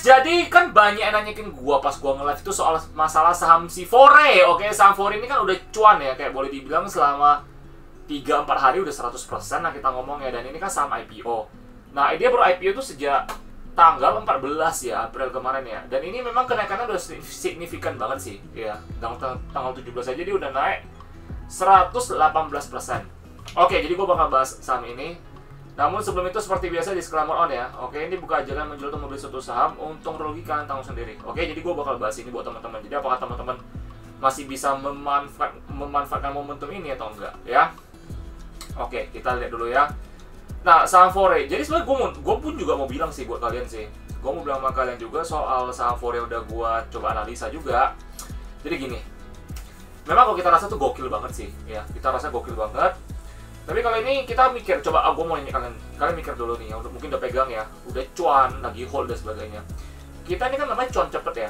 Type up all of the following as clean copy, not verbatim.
Jadi kan banyak yang nanyain gua pas gua nge-live itu soal masalah saham si Fore. Oke, saham Fore ini kan udah cuan ya, kayak boleh dibilang selama 3-4 hari udah 100% lah kita ngomong ya. Dan ini kan saham IPO. Nah, dia baru IPO tuh sejak tanggal 14 ya, April kemarin ya. Dan ini memang kenaikannya udah signifikan banget sih ya. Tanggal 17 aja dia udah naik 118%. Oke, jadi gua bakal bahas saham ini. Namun sebelum itu seperti biasa disclaimer on ya. Oke, ini bukan ajakan menjual atau membeli suatu saham. Untung rugi kalian tanggung sendiri. Oke, jadi gue bakal bahas ini buat teman-teman. Jadi apakah teman-teman masih bisa memanfaatkan momentum ini atau enggak ya? Oke, kita lihat dulu ya. Nah, saham Fore. Jadi sebenarnya gue pun juga mau bilang sih buat kalian sih. Gue mau bilang sama kalian juga soal saham Fore udah gue coba analisa juga. Jadi gini. Memang kalau kita rasa tuh gokil banget sih ya. Kita rasa gokil banget. Tapi kalau ini kita mikir, coba gue mau nanya kalian mikir dulu nih, mungkin udah pegang ya, udah cuan, lagi hold dan sebagainya. Kita ini kan namanya cuan cepet ya,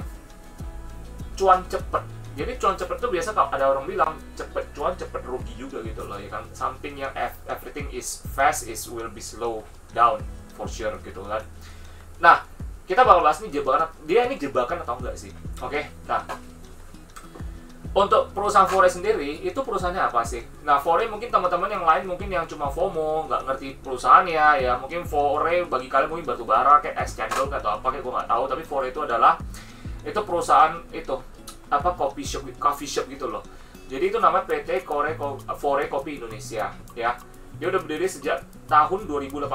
cuan cepet. Jadi cuan cepet tuh biasa kalau ada orang bilang cepet cuan cepet rugi juga gitu loh ya kan. Something yang everything is fast is will be slow down for sure gitu kan. Nah, kita bakal bahas nih jebakan atau enggak sih? Oke, nah. Untuk perusahaan Fore sendiri, itu perusahaannya apa sih? Nah, Fore mungkin teman-teman yang lain mungkin yang cuma FOMO, nggak ngerti perusahaannya ya. Mungkin Fore bagi kalian mungkin batu bara, kayak Candle atau apa, kayak gue nggak tahu. Tapi Fore itu adalah, itu perusahaan itu, apa, coffee shop gitu loh. Jadi itu namanya PT Fore Kopi Indonesia ya. Dia udah berdiri sejak tahun 2018.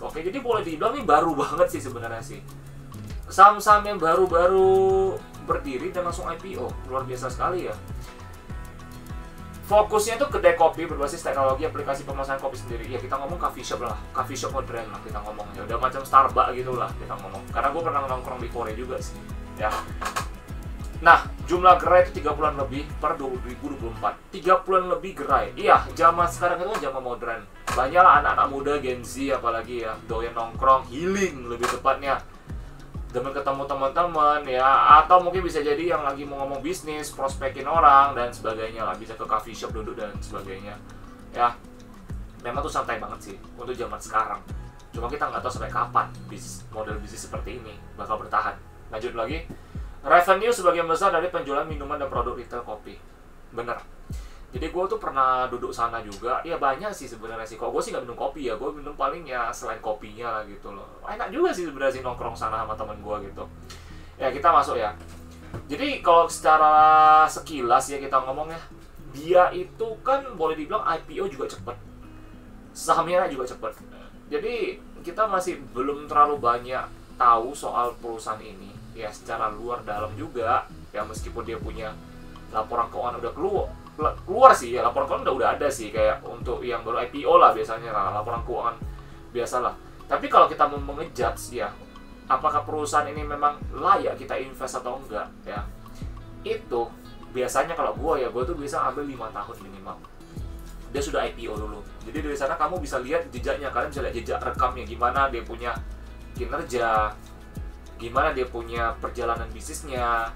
Oke, jadi boleh dibilang ini baru banget sih sebenarnya sih. Saham-saham yang baru-baru berdiri dan langsung IPO, luar biasa sekali ya. Fokusnya tuh kedai kopi berbasis teknologi aplikasi pemesanan kopi sendiri. Ya kita ngomong coffee shop lah, coffee shop modern lah kita ngomongnya. Udah macam Starbucks gitu lah kita ngomong. Karena gue pernah nongkrong di Fore juga sih, ya. Nah, jumlah gerai itu 3 bulan lebih per 2024. 3 bulan lebih gerai. Iya, zaman sekarang itu kan zaman modern. Banyak lah anak-anak muda Gen Z apalagi ya, doyan nongkrong, healing lebih tepatnya. Demen ketemu teman-teman ya, atau mungkin bisa jadi yang lagi mau ngomong bisnis, prospekin orang dan sebagainya lah, bisa ke coffee shop duduk dan sebagainya ya. Memang tuh santai banget sih untuk zaman sekarang. Cuma kita nggak tahu sampai kapan model bisnis seperti ini bakal bertahan. Lanjut lagi, revenue sebagian besar dari penjualan minuman dan produk retail kopi. Bener. Jadi gue tuh pernah duduk sana juga, ya banyak sih sebenarnya sih. Kalau gue sih nggak minum kopi ya, gue minum paling ya selain kopinya lah gitu loh. Enak juga sih sebenarnya sih nongkrong sana sama teman gue gitu. Ya kita masuk ya. Jadi kalau secara sekilas ya kita ngomong ya, dia itu kan boleh dibilang IPO juga cepet, sahamnya juga cepet. Jadi kita masih belum terlalu banyak tahu soal perusahaan ini ya secara luar dalam juga. Ya meskipun dia punya laporan keuangan udah keluar sih ya, laporan keuangan udah ada sih, kayak untuk yang baru IPO lah biasanya lah, laporan keuangan biasalah. Tapi kalau kita mau mengejudge ya, apakah perusahaan ini memang layak kita invest atau enggak ya, itu biasanya kalau gue tuh bisa ambil 5 tahun minimal. Dia sudah IPO dulu, jadi dari sana kamu bisa lihat jejaknya, kalian bisa lihat jejak rekamnya, gimana dia punya kinerja, gimana dia punya perjalanan bisnisnya.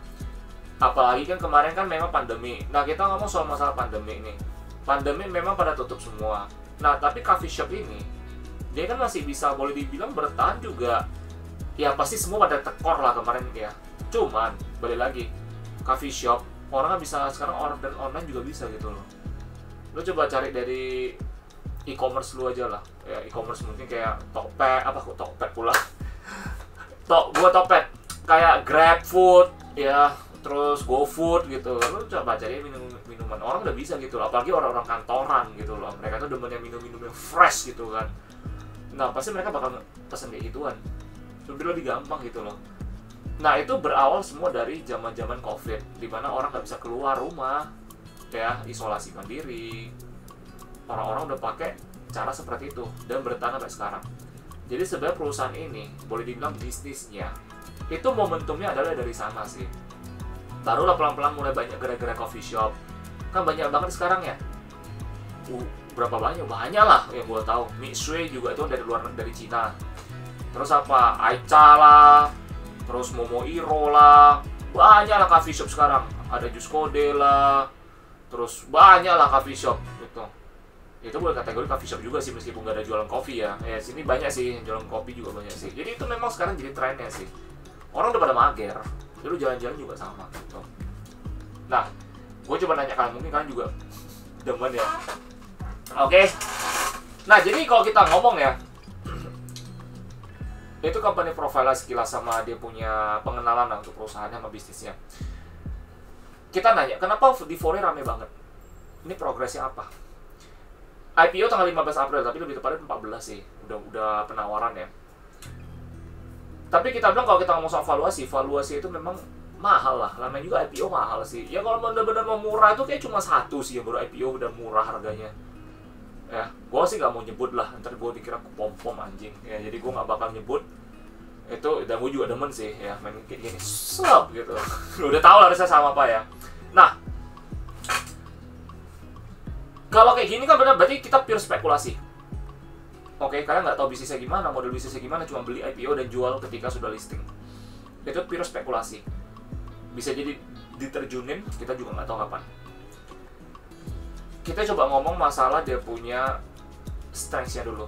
Apalagi kan kemarin kan memang pandemi. Nah, kita ngomong soal masalah pandemi ini. Pandemi memang pada tutup semua. Nah, tapi coffee shop ini, dia kan masih bisa boleh dibilang bertahan juga. Ya, pasti semua pada tekor lah kemarin ya. Cuman, balik lagi, coffee shop, orang kan bisa sekarang order online juga bisa gitu loh. Lo coba cari dari e-commerce lu aja lah. Ya, e-commerce mungkin kayak Tokped, Tokped pula. Tokped. Kayak GrabFood, ya. Terus GoFood gitu, lu coba cari minuman, orang udah bisa gitu loh, apalagi orang-orang kantoran gitu loh, mereka tuh demen yang minum yang fresh gitu kan. Nah pasti mereka bakal pesen kayak gituan, lebih gampang gitu loh. Nah itu berawal semua dari zaman COVID, dimana orang nggak bisa keluar rumah, ya isolasi mandiri, orang-orang udah pakai cara seperti itu dan bertahan sampai sekarang. Jadi sebenarnya perusahaan ini boleh dibilang bisnisnya itu momentumnya adalah dari sana sih. Barulah pelan-pelan mulai banyak gerai-gerai coffee shop. Kan banyak banget sekarang ya. Berapa banyak? Banyak lah yang gue tahu. Mitsui juga itu dari Cina. Terus apa? Aicha lah. Terus Momoiro lah. Banyak lah coffee shop sekarang. Ada Just Code lah. Terus banyak lah coffee shop gitu. Itu boleh kategori coffee shop juga sih meskipun gak ada jualan kopi ya. Sini banyak sih jualan kopi juga banyak sih. Jadi itu memang sekarang jadi trennya sih. Orang udah pada mager, jadi lu jalan-jalan juga sama gitu. Nah, gue coba nanya kalian, mungkin kalian juga demen ya. Oke. Nah, jadi kalau kita ngomong ya, itu company profile sekilas sama dia punya pengenalan untuk perusahaannya sama bisnisnya. Kita nanya, kenapa di Fore rame banget? Ini progresnya apa? IPO tanggal 15 April, tapi lebih tepatnya 14 sih. Udah penawaran ya. Tapi kita bilang kalau kita ngomong soal valuasi itu memang mahal lah. Namanya juga IPO mahal sih. Ya kalau benar-benar mau murah itu kayak cuma satu sih yang baru IPO udah murah harganya. Ya, gue sih nggak mau nyebut lah. Ntar gue dikira pom-pom anjing. Ya, jadi gue nggak bakal nyebut. Itu, dan gue juga demen sih ya main kayak gini. Sup gitu. Udah tahu lah harusnya sama apa ya. Nah, kalau kayak gini kan benar berarti kita pure spekulasi. Oke, kalian nggak tahu bisnisnya gimana, model bisnisnya gimana, cuma beli IPO dan jual ketika sudah listing. Itu pure spekulasi. Bisa jadi diterjunin, kita juga nggak tahu kapan. Kita coba ngomong masalah dia punya strength-nya dulu.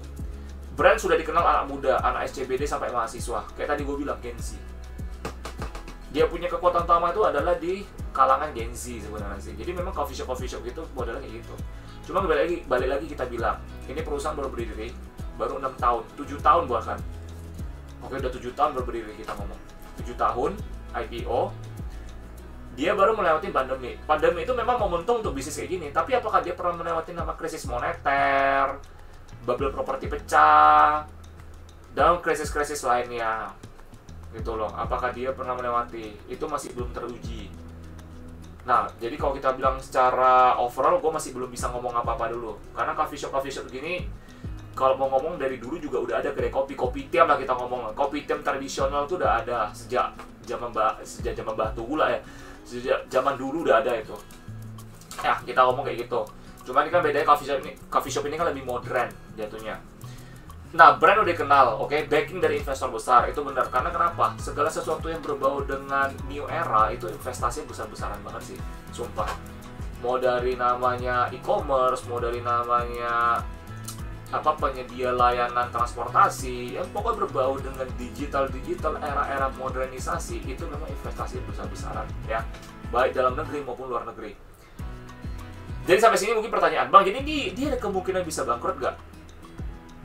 Brand sudah dikenal anak muda, anak SCBD sampai mahasiswa. Kayak tadi gue bilang Gen Z. Dia punya kekuatan utama itu adalah di kalangan Gen Z sebenarnya sih. Jadi memang coffee shop gitu modelnya kayak gitu. Cuma balik lagi kita bilang, ini perusahaan baru berdiri, baru 6 tahun, 7 tahun bahkan. Oke, udah 7 tahun baru berdiri kita ngomong. 7 tahun, IPO, dia baru melewati pandemi. Pandemi itu memang momentum untuk bisnis kayak gini, tapi apakah dia pernah melewati nama krisis moneter, bubble properti pecah, dan krisis-krisis lainnya? Gitu loh, apakah dia pernah melewati? Itu masih belum teruji. Nah, jadi kalau kita bilang secara overall, gue masih belum bisa ngomong apa-apa dulu. Karena coffee shop gini, kalau mau ngomong dari dulu juga udah ada kedai kopi tiam lah kita ngomong. Kopi tiam tradisional tuh udah ada sejak zaman Batu Gula ya. Sejak zaman dulu udah ada itu. Ya, kita ngomong kayak gitu. Cuma ini kan bedanya coffee shop ini kan lebih modern jatuhnya. Nah, brand udah dikenal, oke, backing dari investor besar, itu benar. Karena kenapa? Segala sesuatu yang berbau dengan new era, itu investasi besar-besaran banget sih, sumpah. Mau dari namanya e-commerce, mau dari namanya penyedia layanan transportasi, yang pokoknya berbau dengan digital era-era modernisasi, itu memang investasi besar-besaran ya, baik dalam negeri maupun luar negeri. Jadi sampai sini mungkin pertanyaan, Bang, jadi dia ada kemungkinan bisa bangkrut nggak?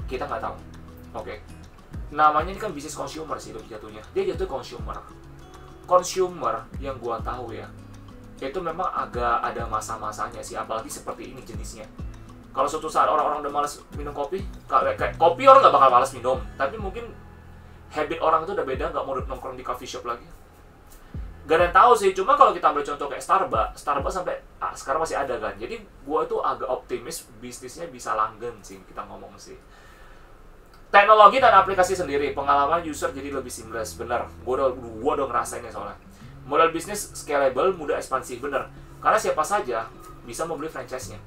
Kita nggak tahu. Oke. Namanya ini kan bisnis consumer sih itu jatuhnya. Dia jatuh consumer. Consumer yang gua tahu ya, itu memang agak ada masa-masanya sih, apalagi seperti ini jenisnya. Kalau suatu saat orang-orang udah malas minum kopi, kayak kopi orang nggak bakal malas minum, tapi mungkin habit orang itu udah beda, nggak mau nongkrong di coffee shop lagi. Gak ada yang tahu sih, cuma kalau kita ambil contoh kayak Starbucks sampai sekarang masih ada kan. Jadi gua itu agak optimis bisnisnya bisa langgeng sih, kita ngomong sih. Teknologi dan aplikasi sendiri, pengalaman user jadi lebih seamless, bener. Gua udah ngerasainnya soalnya. Model bisnis scalable, mudah ekspansi, bener. Karena siapa saja bisa membeli franchise-nya.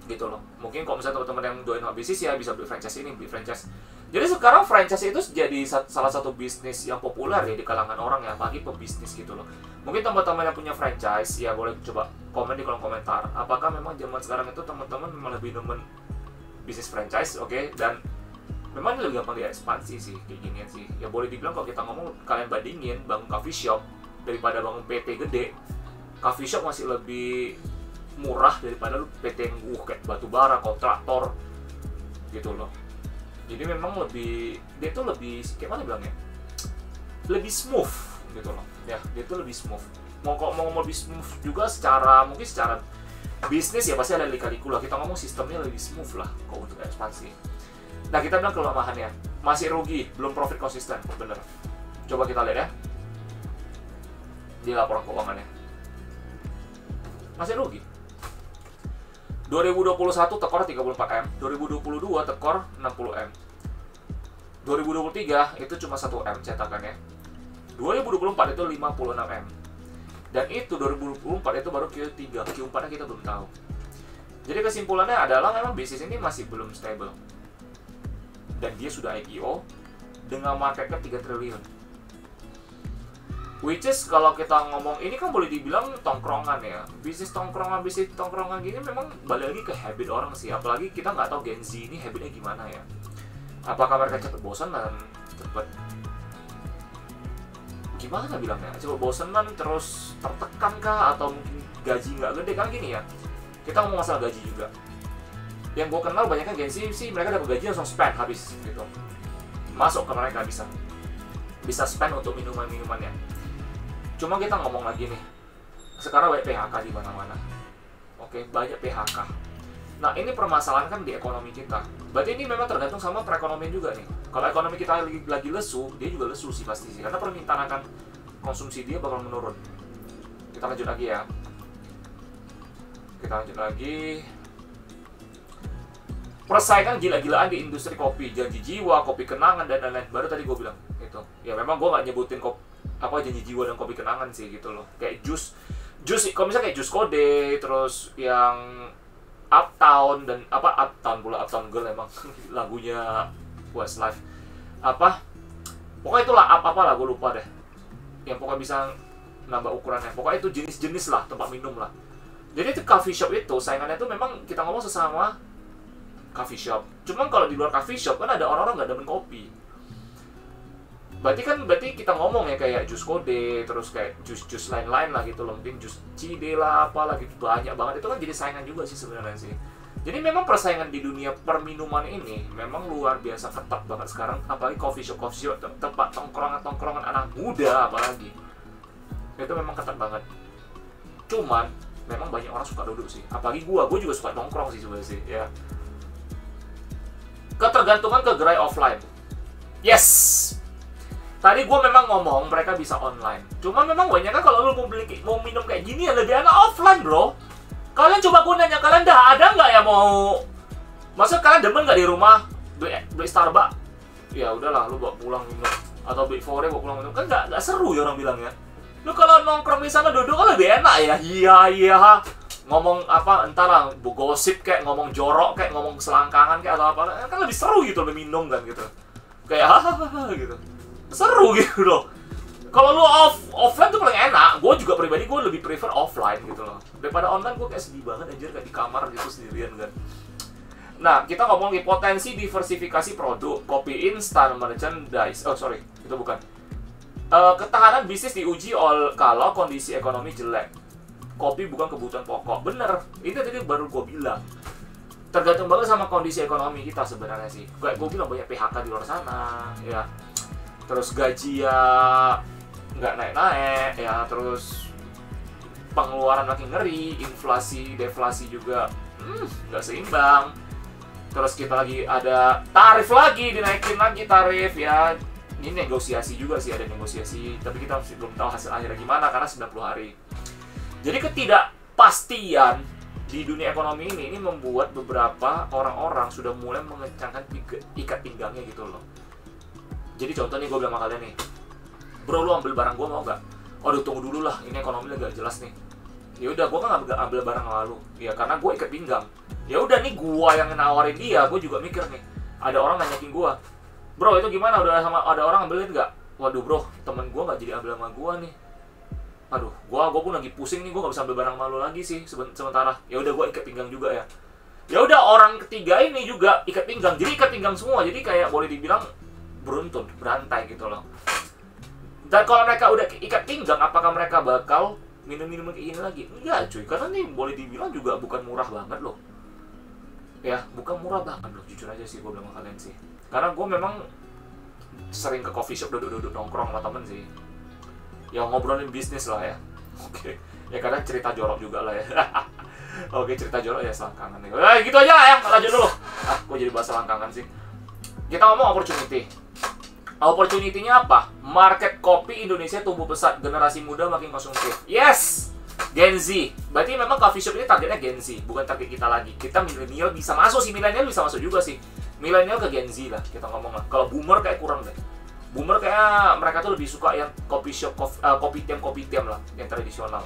Gitu loh. Mungkin kalau misalnya teman-teman yang doain bisnis ya bisa beli franchise ini, beli franchise. Jadi sekarang franchise itu jadi salah satu bisnis yang populer ya di kalangan orang ya, apalagi pebisnis gitu loh. Mungkin teman-teman yang punya franchise ya boleh coba komen di kolom komentar. Apakah memang zaman sekarang itu teman-teman memang lebih demen bisnis franchise, oke? Dan memang ini lebih gampang diekspansi sih, kayak ginian sih. Ya boleh dibilang kalau kita ngomong, kalian bandingin bangun coffee shop daripada bangun PT gede, coffee shop masih lebih murah daripada lu PT yang kayak batubara, kontraktor gitu loh. Jadi memang dia tuh lebih, kayak mana bilangnya, lebih smooth gitu loh. Ya, dia tuh lebih smooth. Mau lebih smooth juga mungkin secara bisnis ya pasti ada lika-liku lah. Kita ngomong sistemnya lebih smooth lah kalau untuk ekspansi. Nah, kita bilang kelemahannya, masih rugi, belum profit konsisten, bener. Coba kita lihat ya di laporan keuangannya. Masih rugi. 2021 tekor 34M, 2022 tekor 60M. 2023 itu cuma 1M cetakannya. 2024 itu 56M. Dan itu 2024 itu baru Q3, Q4-nya kita belum tahu. Jadi kesimpulannya adalah memang bisnis ini masih belum stable. Dan dia sudah IPO dengan market cap 3 triliun. Which is kalau kita ngomong ini kan boleh dibilang tongkrongan ya. Bisnis tongkrongan gini memang balik lagi ke habit orang sih. Apalagi kita nggak tahu Gen Z ini habitnya gimana ya. Apakah mereka cepat bosan dan cepat gimana bilangnya, coba bosenan terus tertekan kah, atau mungkin gaji nggak gede. Kan gini ya, kita ngomong masalah gaji juga, yang gue kenal banyak kan Gen Z sih, mereka dapat gaji langsung spend habis gitu, masuk ke mereka bisa spend untuk minumannya. Cuma kita ngomong lagi nih, sekarang banyak PHK di mana-mana. Oke, banyak PHK. Nah, ini permasalahan kan di ekonomi kita. Berarti ini memang tergantung sama perekonomian juga nih. Kalau ekonomi kita lagi lesu, dia juga lesu sih pasti sih. Karena permintaan akan konsumsi dia bakal menurun. Kita lanjut lagi ya. Persaingan gila-gilaan di industri kopi, janji jiwa, kopi kenangan, dan lain-lain. Baru tadi gue bilang gitu. Ya memang gue nggak nyebutin janji jiwa dan kopi kenangan sih gitu loh. Kayak jus, kalau misalnya kayak jus kode, terus yang Uptown dan Uptown Girl emang lagunya Westlife. Pokoknya itulah lah gue lupa deh. Yang pokoknya bisa nambah ukurannya. Pokoknya itu jenis-jenis lah tempat minum lah. Jadi itu coffee shop itu saingannya itu memang kita ngomong sesama coffee shop. Cuman kalau di luar coffee shop kan ada orang-orang nggak demen kopi. Berarti kita ngomong ya kayak jus kode, terus kayak jus lain-lain lah gitu loh, mungkin jus cide lah apalah gitu, banyak banget. Itu kan jadi saingan juga sih sebenarnya sih. Jadi memang persaingan di dunia perminuman ini memang luar biasa ketat banget sekarang, apalagi coffee shop tempat tongkrongan anak muda apalagi. Itu memang ketat banget. Cuman memang banyak orang suka duduk sih, apalagi gue juga suka nongkrong sih sebenarnya sih ya. Ketergantungan ke gerai offline. Yes. Tadi gue memang ngomong mereka bisa online. Cuma memang banyak kan kalau lu mau minum kayak gini ya lebih enak offline, bro. Kalian coba gue nanya, kalian ada nggak ya mau... Maksud kalian demen nggak di rumah beli Starbucks? Ya udahlah, lu bawa pulang minum. Atau beli Fore bawa pulang minum. Kan nggak seru ya orang bilang ya. Lu kalau nongkrong di sana duduk kan lebih enak ya. Iya. Ngomong entar lah, gosip kayak, ngomong jorok kayak, ngomong selangkangan kayak atau apa. Kan lebih seru gitu, lebih minum kan gitu. Kayak hahaha gitu. Seru gitu loh. Kalau lu offline tuh paling enak. Gue juga pribadi gue lebih prefer offline gitu loh. Daripada online gue kayak sedih banget anjir kayak di kamar gitu sendirian kan. Nah, kita ngomong lagi potensi diversifikasi produk, kopi instan, merchandise. Oh, sorry, itu bukan. Ketahanan bisnis diuji kalau kondisi ekonomi jelek. Kopi bukan kebutuhan pokok. Bener. Itu tadi baru gue bilang. Tergantung banget sama kondisi ekonomi kita sebenarnya sih. Kayak gue bilang banyak PHK di luar sana, ya. Terus gaji ya nggak naik-naik ya, terus pengeluaran makin ngeri, inflasi, deflasi juga nggak seimbang. Terus kita lagi ada tarif lagi, dinaikin lagi tarif ya. Ini negosiasi juga sih, ada negosiasi, tapi kita masih belum tahu hasil akhirnya gimana karena 90 hari. Jadi ketidakpastian di dunia ekonomi ini membuat beberapa orang-orang sudah mulai mengencangkan ikat pinggangnya gitu loh. Jadi contoh nih, gue bilang sama kalian nih, bro lu ambil barang gue mau gak? Aduh tunggu dulu lah, ini ekonomi lagi gak jelas nih. Ya udah, gue kan gak ambil barang sama lu. Ya karena gue ikat pinggang. Ya udah nih, gue yang nawarin dia, gue juga mikir nih. Ada orang nanyakin gue, bro itu gimana? Udah sama ada orang ambilin gak? Waduh bro, temen gue gak jadi ambil sama gue nih. Aduh, gue pun lagi pusing nih, gue gak bisa ambil barang sama lu lagi sih sementara. Ya udah, gue ikat pinggang juga ya. Ya udah, orang ketiga ini juga ikat pinggang. Jadi ikat pinggang semua. Jadi kayak boleh dibilang beruntun, berantai gitu loh. Dan kalau mereka udah ikat pinggang, apakah mereka bakal minum-minum kayak gini lagi? Enggak cuy, karena nih boleh dibilang juga bukan murah banget loh. Ya, bukan murah banget loh, jujur aja sih gue bilang sama kalian sih. Karena gue memang sering ke coffee shop, duduk-duduk nongkrong sama temen sih. Ya ngobrolin bisnis lah ya. Oke. Ya kadang cerita jorok juga lah ya. Oke, cerita jorok ya selangkangan nih. Gitu aja lah ya, lanjut dulu. Gue jadi bahas selangkangan sih. Kita ngomong opportunity. Opportunity-nya apa? Market kopi Indonesia tumbuh pesat, generasi muda makin konsumtif. Yes! Gen Z. Berarti memang coffee shop ini targetnya Gen Z, bukan target kita lagi. Kita milenial bisa masuk sih, milenial bisa masuk juga sih. Milenial ke Gen Z lah, kita ngomong lah. Kalau boomer kayak kurang deh. Boomer kayak mereka tuh lebih suka yang coffee shop, kopi tiam lah, yang tradisional.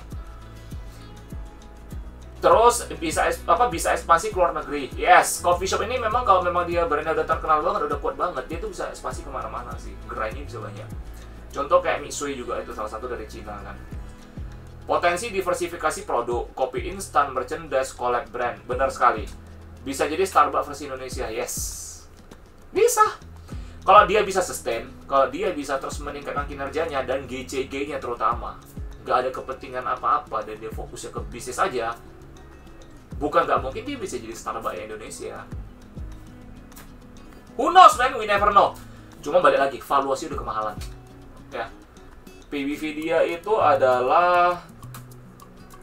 Terus bisa ekspansi ke luar negeri. Yes, coffee shop ini memang kalau memang dia brandnya udah terkenal banget, udah kuat banget, dia tuh bisa ekspansi kemana-mana sih. Gerainya bisa banyak. Contoh kayak Mitsui juga itu salah satu dari Cina kan. Potensi diversifikasi produk, kopi instan, merchandise, collab brand, benar sekali. Bisa jadi Starbucks versi Indonesia, yes. Bisa. Kalau dia bisa sustain, kalau dia bisa terus meningkatkan kinerjanya dan GCG-nya terutama, nggak ada kepentingan apa-apa dan dia fokusnya ke bisnis aja, bukan nggak mungkin dia bisa jadi Starbucks Indonesia. Who knows man, we never know. Cuma balik lagi, valuasi udah kemahalan. Ya, PBV dia itu adalah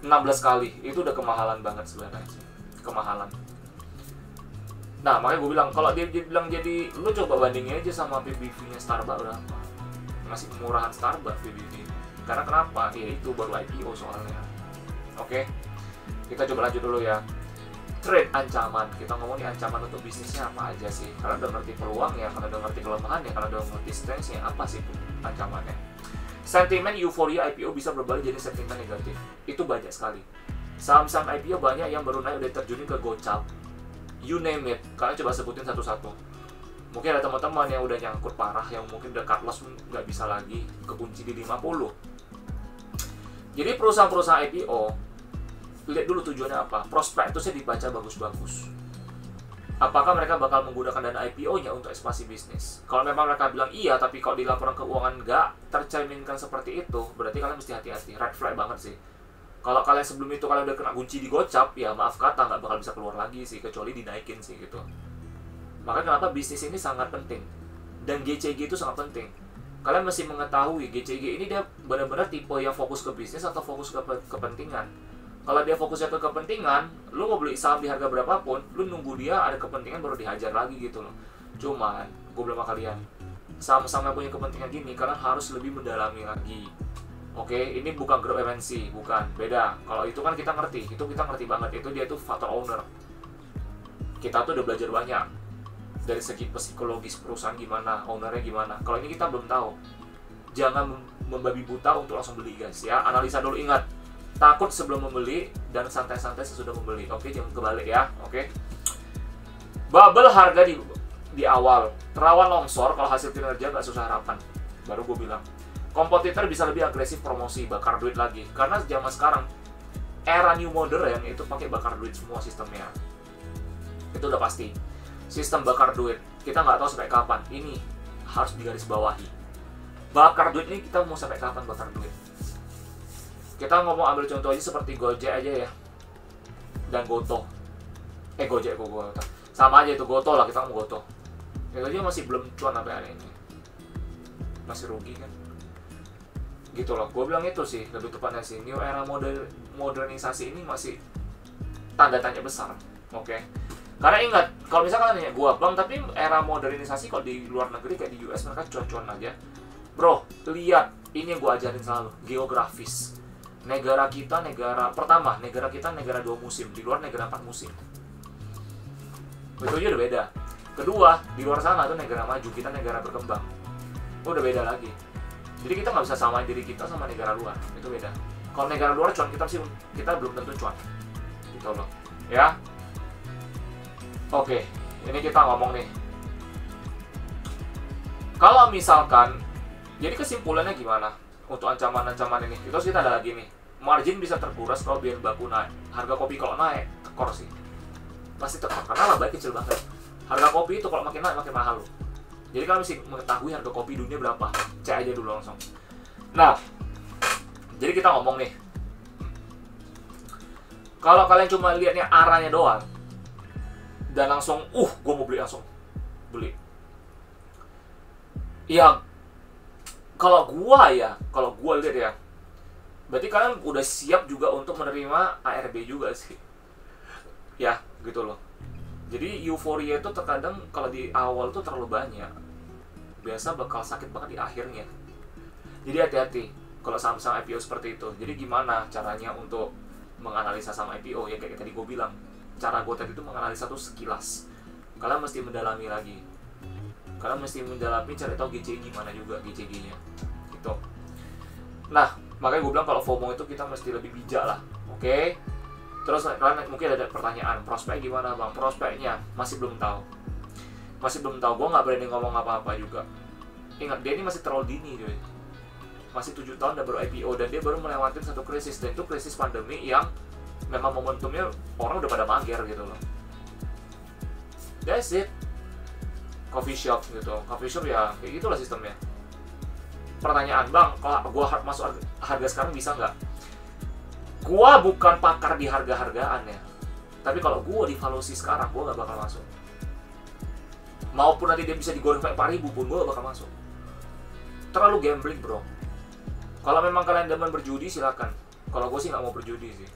16 kali, itu udah kemahalan banget sebenarnya, kemahalan. Nah, makanya gue bilang, kalau dia bilang jadi, lu coba bandingin aja sama PBV-nya Starbucks berapa. Masih murahan Starbucks PBV. Karena kenapa? Ya itu baru IPO soalnya. Oke, kita coba lanjut dulu ya. Trade ancaman. Kita ngomongin ancaman untuk bisnisnya apa aja sih. Kalau udah ngerti peluangnya, kalau udah ngerti kelemahannya, kalau udah ngerti strengths-nya, apa sih ancamannya. Sentimen euforia IPO bisa berbalik jadi sentimen negatif. Itu banyak sekali. Saham-saham IPO banyak yang baru naik udah terjunin ke gocap. You name it, kalian coba sebutin satu-satu. Mungkin ada teman-teman yang udah nyangkut parah, yang mungkin udah cut loss nggak bisa lagi, kekunci di 50. Jadi perusahaan-perusahaan IPO, lihat dulu tujuannya apa. Prospektusnya dibaca bagus-bagus. Apakah mereka bakal menggunakan dana IPO-nya untuk ekspansi bisnis? Kalau memang mereka bilang iya, tapi kalau di laporan keuangan nggak tercerminkan seperti itu, berarti kalian mesti hati-hati. Red flag banget sih. Kalau kalian sebelum itu kalian udah kena kunci di gocap, ya maaf kata nggak bakal bisa keluar lagi sih, kecuali dinaikin sih gitu. Makanya kenapa bisnis ini sangat penting. Dan GCG itu sangat penting. Kalian mesti mengetahui GCG ini dia benar-benar tipe yang fokus ke bisnis atau fokus ke kepentingan. Kalau dia fokusnya ke kepentingan, lu mau beli saham di harga berapapun, lu nunggu dia ada kepentingan baru dihajar lagi gitu loh. Cuman, gue bilang sama kalian, saham-saham yang punya kepentingan gini, kalian harus lebih mendalami lagi. Oke, ini bukan grup MNC, bukan, beda. Kalau itu kan kita ngerti, itu kita ngerti banget. Itu dia tuh faktor owner. Kita tuh udah belajar banyak dari segi psikologis perusahaan gimana, ownernya gimana. Kalau ini kita belum tahu. Jangan membabi buta untuk langsung beli guys ya. Analisa dulu, ingat. Takut sebelum membeli dan santai-santai sesudah membeli. Oke, jangan kebalik ya. Oke. Bubble harga di awal. Rawan longsor kalau hasil kinerja nggak sesuai harapan. Baru gue bilang. Kompetitor bisa lebih agresif promosi, bakar duit lagi. Karena zaman sekarang, era new modern itu pakai bakar duit semua sistemnya. Itu udah pasti. Sistem bakar duit. Kita nggak tahu sampai kapan. Ini harus digarisbawahi. Bakar duit ini kita mau sampai kapan bakar duit? Kita ngomong ambil contoh aja seperti Gojek aja ya. Dan Goto. Gojek kok gue. Sama aja itu Goto lah, kita ngomong Goto. Itu aja masih belum cuan sampai hari ini. Masih rugi kan? Gitu loh, gue bilang itu sih lebih tepatnya sih, new era modernisasi ini masih tanda tanya besar. Oke. Karena ingat, kalau misalkan nanya gue, bang, tapi era modernisasi kalau di luar negeri kayak di US mereka cuan-cuan aja. Bro, lihat, ini yang gue ajarin selalu, geografis. Negara kita negara 2 musim, di luar negara 4 musim. Itu aja udah beda. Kedua, di luar sana tuh negara maju, kita negara berkembang. Itu udah beda lagi. Jadi kita nggak bisa samain diri kita sama negara luar, itu beda. Kalau negara luar cuan kita belum tentu cuan, gitu loh, ya. Oke, ini kita ngomong nih. Kalau misalkan, jadi kesimpulannya gimana untuk ancaman-ancaman ini? Terus kita ada lagi nih, margin bisa terkuras kalau bahan baku naik. Harga kopi kalau naik, tekor sih, pasti tekor karena labanya kecil banget. Harga kopi itu kalau makin naik makin mahal loh. Jadi kalian mesti mengetahui harga kopi dunia berapa. Cek aja dulu langsung. Nah, jadi kita ngomong nih. Kalau kalian cuma lihatnya arahnya doang, dan langsung, gue mau beli langsung. Beli. Ya, kalau gue lihat ya, berarti kalian udah siap juga untuk menerima ARB juga sih. Ya, gitu loh. Jadi euforia itu terkadang kalau di awal tuh terlalu banyak. Biasa bakal sakit banget di akhirnya. Jadi hati-hati kalau saham-saham IPO seperti itu. Jadi gimana caranya untuk menganalisa saham IPO? Ya kayak tadi gue bilang, cara gue tadi itu menganalisa tuh sekilas. Kalian mesti mendalami lagi. Kalian mesti mendalami cari tahu GCG gimana juga GCG-nya. Gitu. Nah, makanya gue bilang kalau FOMO itu kita mesti lebih bijak lah. Oke? Terus kalian mungkin ada pertanyaan, prospek gimana bang? Prospeknya masih belum tahu. Gue nggak berani ngomong apa-apa juga. Ingat, dia ini masih terlalu dini cuy. Masih 7 tahun dan baru IPO, dan dia baru melewati satu krisis. Dan itu krisis pandemi yang memang momentumnya orang udah pada mager gitu loh. That's it. coffee shop gitu. Coffee shop ya kayak gitulah sistemnya. Pertanyaan, Bang, kalau gua masuk harga sekarang bisa nggak? Gua bukan pakar di harga-hargaan ya. Tapi kalau gua di valuasi sekarang, gua nggak bakal masuk. Maupun nanti dia bisa digoreng sampai 4.000 pun gua nggak bakal masuk. Terlalu gambling, bro. Kalau memang kalian demen berjudi, silakan. Kalau gue sih nggak mau berjudi sih.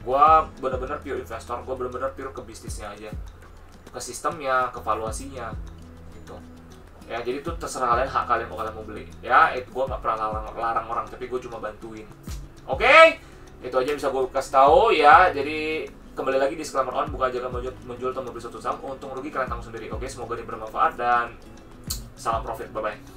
Gue bener-bener pure investor. Gue bener-bener pure ke bisnisnya aja, ke sistemnya, ke valuasinya, gitu. Ya jadi itu terserah kalian, hak kalian mau beli. Ya itu gue nggak pernah larang orang, tapi gue cuma bantuin. Oke, itu aja bisa gue kasih tahu ya. Jadi kembali lagi disclaimer on, bukan aja menjual atau membeli suatu saham. Untung rugi kalian tanggung sendiri. Oke, semoga ini bermanfaat dan salam profit. Bye bye.